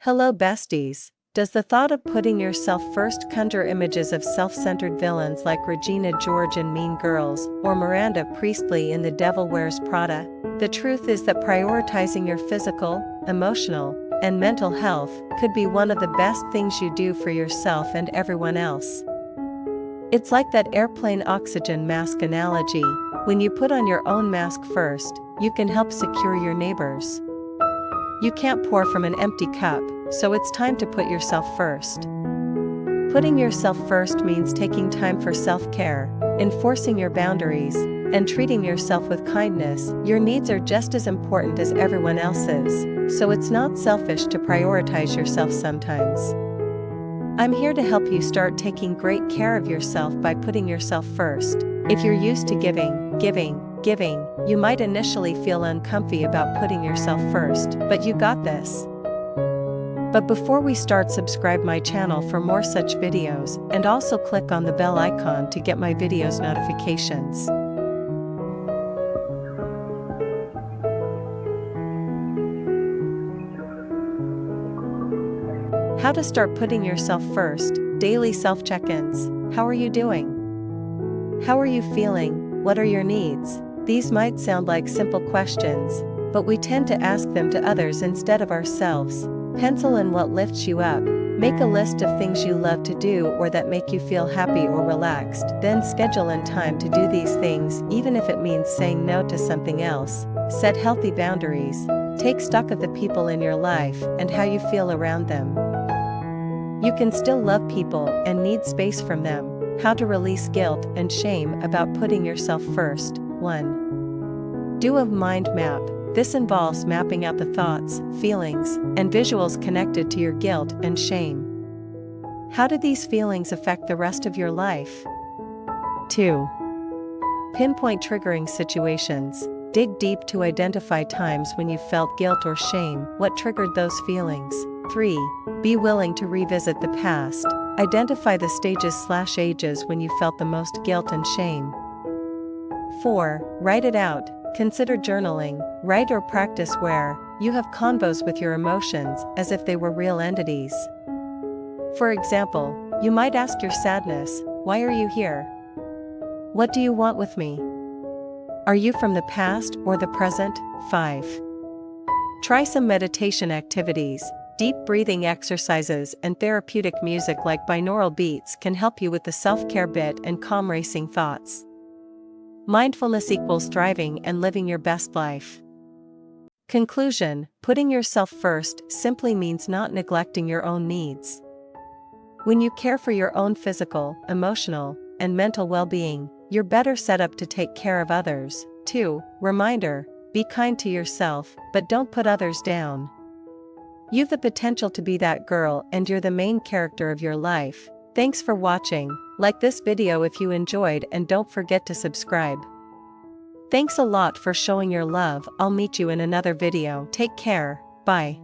Hello besties. Does the thought of putting yourself first conjure images of self-centered villains like Regina George in Mean Girls or Miranda Priestley in The Devil Wears Prada? The truth is that prioritizing your physical, emotional, and mental health could be one of the best things you do for yourself and everyone else. It's like that airplane oxygen mask analogy. When you put on your own mask first, you can help secure your neighbors. You can't pour from an empty cup, so it's time to put yourself first. Putting yourself first means taking time for self-care, enforcing your boundaries, and treating yourself with kindness. Your needs are just as important as everyone else's, so it's not selfish to prioritize yourself sometimes. I'm here to help you start taking great care of yourself by putting yourself first. If you're used to giving, you might initially feel uncomfy about putting yourself first, but you got this. But before we start, subscribe my channel for more such videos, and also click on the bell icon to get my videos notifications. How to start putting yourself first. Daily self-check-ins. How are you doing? How are you feeling? What are your needs? These might sound like simple questions, but we tend to ask them to others instead of ourselves. Pencil in what lifts you up. Make a list of things you love to do or that make you feel happy or relaxed. Then schedule in time to do these things, even if it means saying no to something else. Set healthy boundaries. Take stock of the people in your life and how you feel around them. You can still love people and need space from them. How to release guilt and shame about putting yourself first. 1. Do a mind map. This involves mapping out the thoughts, feelings, and visuals connected to your guilt and shame. How do these feelings affect the rest of your life? 2. Pinpoint triggering situations. Dig deep to identify times when you felt guilt or shame. What triggered those feelings? 3. Be willing to revisit the past. Identify the stages/ages when you felt the most guilt and shame. 4. Write it out. Consider journaling. Write or practice where you have convos with your emotions as if they were real entities. For example, you might ask your sadness, "Why are you here? What do you want with me? Are you from the past or the present?" 5. Try some meditation activities. Deep breathing exercises and therapeutic music like binaural beats can help you with the self-care bit and calm racing thoughts. Mindfulness equals thriving and living your best life. Conclusion: putting yourself first simply means not neglecting your own needs. When you care for your own physical, emotional, and mental well-being, you're better set up to take care of others. 2. Reminder: be kind to yourself, but don't put others down. You've the potential to be that girl, and you're the main character of your life. Thanks for watching. Like this video if you enjoyed, and don't forget to subscribe. Thanks a lot for showing your love. I'll meet you in another video. Take care. Bye.